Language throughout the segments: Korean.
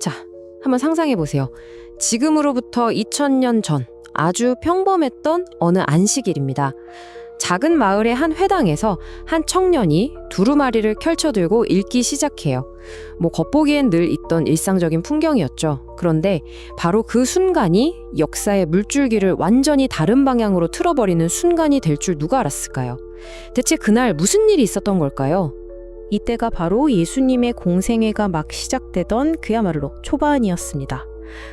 자, 한번 상상해 보세요. 지금으로부터 2000년 전 아주 평범했던 어느 안식일입니다. 작은 마을의 한 회당에서 한 청년이 두루마리를 펼쳐들고 읽기 시작해요. 겉보기엔 늘 있던 일상적인 풍경이었죠. 그런데 바로 그 순간이 역사의 물줄기를 완전히 다른 방향으로 틀어버리는 순간이 될 줄 누가 알았을까요? 대체 그날 무슨 일이 있었던 걸까요? 이때가 바로 예수님의 공생애가 막 시작되던 그야말로 초반이었습니다.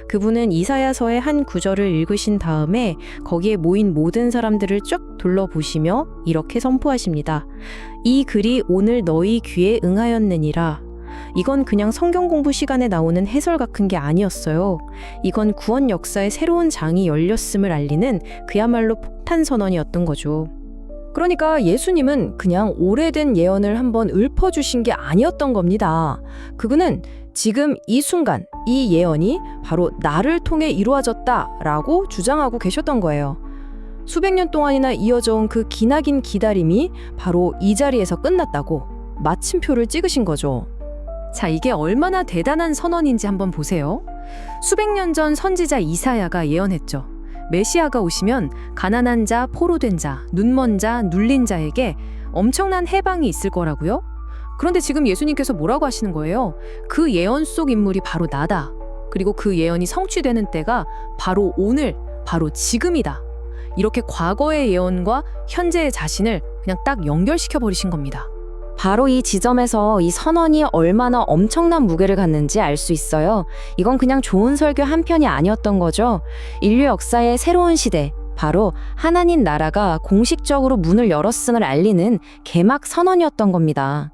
그분은 이사야서의 한 구절을 읽으신 다음에 거기에 모인 모든 사람들을 쭉 둘러보시며 이렇게 선포하십니다. 이 글이 오늘 너희 귀에 응하였느니라. 이건 그냥 성경 공부 시간에 나오는 해설 같은 게 아니었어요. 이건 구원 역사의 새로운 장이 열렸음을 알리는 그야말로 폭탄 선언이었던 거죠. 그러니까 예수님은 그냥 오래된 예언을 한번 읊어주신 게 아니었던 겁니다. 그분은 지금 이 순간 이 예언이 바로 나를 통해 이루어졌다라고 주장하고 계셨던 거예요. 수백 년 동안이나 이어져 온 그 기나긴 기다림이 바로 이 자리에서 끝났다고 마침표를 찍으신 거죠. 자, 이게 얼마나 대단한 선언인지 한번 보세요. 수백 년 전 선지자 이사야가 예언했죠. 메시아가 오시면 가난한 자, 포로된 자, 눈먼 자, 눌린 자에게 엄청난 해방이 있을 거라고요? 그런데 지금 예수님께서 뭐라고 하시는 거예요? 그 예언 속 인물이 바로 나다. 그리고 그 예언이 성취되는 때가 바로 오늘, 바로 지금이다. 이렇게 과거의 예언과 현재의 자신을 그냥 딱 연결시켜 버리신 겁니다. 바로 이 지점에서 이 선언이 얼마나 엄청난 무게를 갖는지 알 수 있어요. 이건 그냥 좋은 설교 한 편이 아니었던 거죠. 인류 역사의 새로운 시대, 바로 하나님 나라가 공식적으로 문을 열었음을 알리는 개막 선언이었던 겁니다.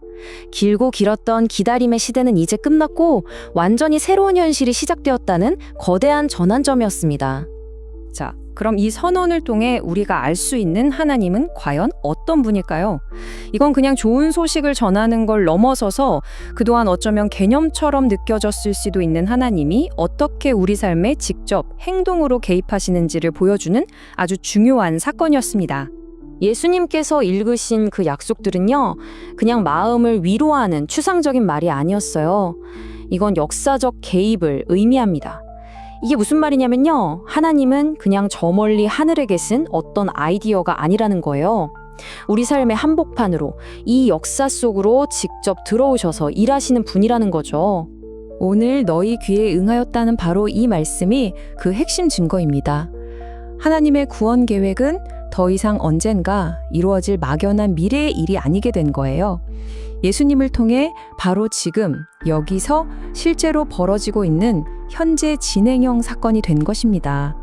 길고 길었던 기다림의 시대는 이제 끝났고 완전히 새로운 현실이 시작되었다는 거대한 전환점이었습니다. 자, 그럼 이 선언을 통해 우리가 알 수 있는 하나님은 과연 어떤 분일까요? 이건 그냥 좋은 소식을 전하는 걸 넘어서서 그동안 어쩌면 개념처럼 느껴졌을 수도 있는 하나님이 어떻게 우리 삶에 직접 행동으로 개입하시는지를 보여주는 아주 중요한 사건이었습니다. 예수님께서 읽으신 그 약속들은요, 그냥 마음을 위로하는 추상적인 말이 아니었어요. 이건 역사적 개입을 의미합니다. 이게 무슨 말이냐면요, 하나님은 그냥 저 멀리 하늘에 계신 어떤 아이디어가 아니라는 거예요. 우리 삶의 한복판으로, 이 역사 속으로 직접 들어오셔서 일하시는 분이라는 거죠. 오늘 너희 귀에 응하였다는 바로 이 말씀이 그 핵심 증거입니다. 하나님의 구원 계획은 더 이상 언젠가 이루어질 막연한 미래의 일이 아니게 된 거예요. 예수님을 통해 바로 지금 여기서 실제로 벌어지고 있는 현재 진행형 사건이 된 것입니다.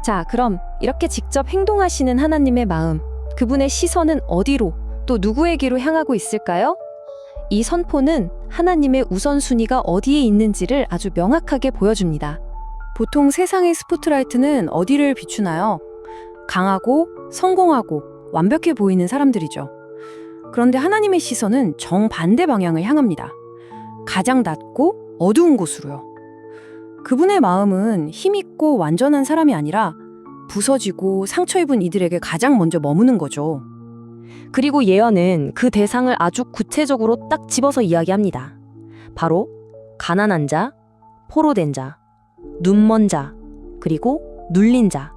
자, 그럼 이렇게 직접 행동하시는 하나님의 마음, 그분의 시선은 어디로, 또 누구에게로 향하고 있을까요? 이 선포는 하나님의 우선순위가 어디에 있는지를 아주 명확하게 보여줍니다. 보통 세상의 스포트라이트는 어디를 비추나요? 강하고 성공하고 완벽해 보이는 사람들이죠. 그런데 하나님의 시선은 정반대 방향을 향합니다. 가장 낮고 어두운 곳으로요. 그분의 마음은 힘있고 완전한 사람이 아니라 부서지고 상처 입은 이들에게 가장 먼저 머무는 거죠. 그리고 예언은 그 대상을 아주 구체적으로 딱 집어서 이야기합니다. 바로 가난한 자, 포로된 자, 눈먼 자, 그리고 눌린 자.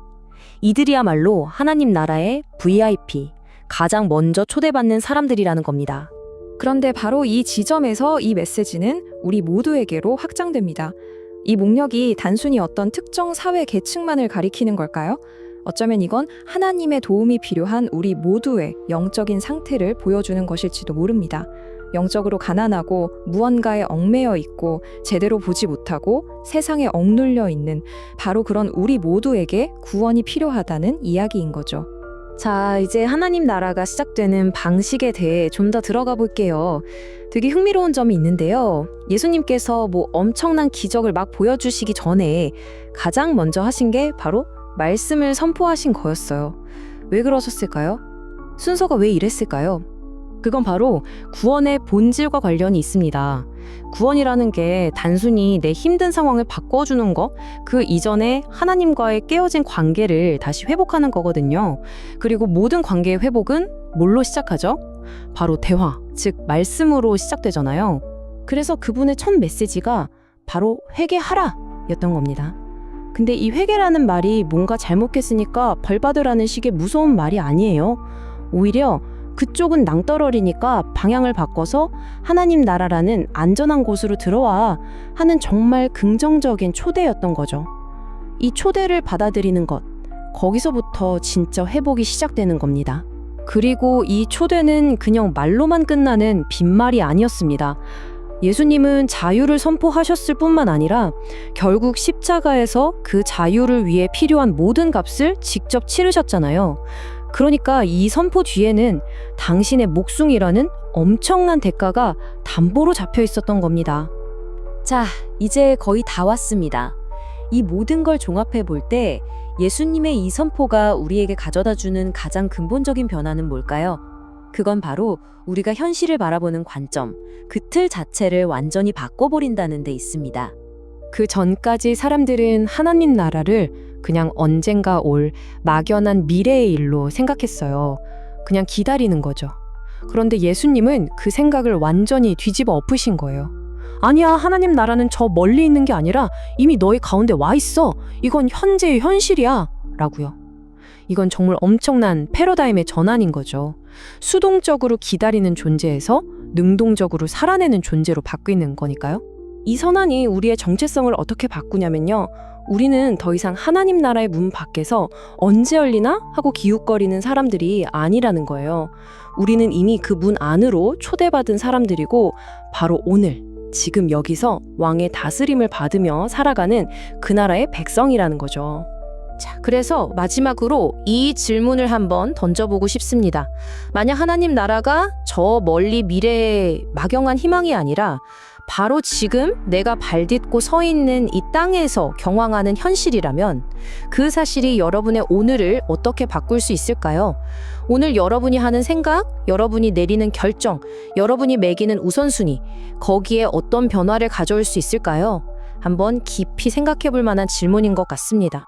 이들이야말로 하나님 나라의 VIP, 가장 먼저 초대받는 사람들이라는 겁니다. 그런데 바로 이 지점에서 이 메시지는 우리 모두에게로 확장됩니다. 이 목력이 단순히 어떤 특정 사회 계층만을 가리키는 걸까요? 어쩌면 이건 하나님의 도움이 필요한 우리 모두의 영적인 상태를 보여주는 것일지도 모릅니다. 영적으로 가난하고 무언가에 얽매여 있고 제대로 보지 못하고 세상에 억눌려 있는 바로 그런 우리 모두에게 구원이 필요하다는 이야기인 거죠. 자, 이제 하나님 나라가 시작되는 방식에 대해 좀 더 들어가 볼게요. 되게 흥미로운 점이 있는데요. 예수님께서 엄청난 기적을 막 보여주시기 전에 가장 먼저 하신 게 바로 말씀을 선포하신 거였어요. 왜 그러셨을까요? 순서가 왜 이랬을까요? 그건 바로 구원의 본질과 관련이 있습니다. 구원이라는 게 단순히 내 힘든 상황을 바꿔주는 거, 그 이전에 하나님과의 깨어진 관계를 다시 회복하는 거거든요. 그리고 모든 관계의 회복은 뭘로 시작하죠? 바로 대화, 즉 말씀으로 시작되잖아요. 그래서 그분의 첫 메시지가 바로 회개하라 였던 겁니다. 근데 이 회개라는 말이 뭔가 잘못했으니까 벌 받으라는 식의 무서운 말이 아니에요. 오히려 그쪽은 낭떠러리니까 방향을 바꿔서 하나님 나라라는 안전한 곳으로 들어와 하는 정말 긍정적인 초대였던 거죠. 이 초대를 받아들이는 것, 거기서부터 진짜 회복이 시작되는 겁니다. 그리고 이 초대는 그냥 말로만 끝나는 빈말이 아니었습니다. 예수님은 자유를 선포하셨을 뿐만 아니라 결국 십자가에서 그 자유를 위해 필요한 모든 값을 직접 치르셨잖아요. 그러니까 이 선포 뒤에는 당신의 목숨이라는 엄청난 대가가 담보로 잡혀 있었던 겁니다. 자, 이제 거의 다 왔습니다. 이 모든 걸 종합해 볼 때 예수님의 이 선포가 우리에게 가져다 주는 가장 근본적인 변화는 뭘까요? 그건 바로 우리가 현실을 바라보는 관점, 그 틀 자체를 완전히 바꿔버린다는 데 있습니다. 그 전까지 사람들은 하나님 나라를 그냥 언젠가 올 막연한 미래의 일로 생각했어요. 그냥 기다리는 거죠. 그런데 예수님은 그 생각을 완전히 뒤집어 엎으신 거예요. 아니야, 하나님 나라는 저 멀리 있는 게 아니라 이미 너희 가운데 와 있어. 이건 현재의 현실이야. 라고요. 이건 정말 엄청난 패러다임의 전환인 거죠. 수동적으로 기다리는 존재에서 능동적으로 살아내는 존재로 바뀌는 거니까요. 이 선언이 우리의 정체성을 어떻게 바꾸냐면요. 우리는 더 이상 하나님 나라의 문 밖에서 언제 열리나 하고 기웃거리는 사람들이 아니라는 거예요. 우리는 이미 그 문 안으로 초대받은 사람들이고 바로 오늘, 지금 여기서 왕의 다스림을 받으며 살아가는 그 나라의 백성이라는 거죠. 자, 그래서 마지막으로 이 질문을 한번 던져보고 싶습니다. 만약 하나님 나라가 저 멀리 미래의 막연한 희망이 아니라 바로 지금 내가 발딛고 서 있는 이 땅에서 경황하는 현실이라면 그 사실이 여러분의 오늘을 어떻게 바꿀 수 있을까요? 오늘 여러분이 하는 생각, 여러분이 내리는 결정, 여러분이 매기는 우선순위, 거기에 어떤 변화를 가져올 수 있을까요? 한번 깊이 생각해 볼 만한 질문인 것 같습니다.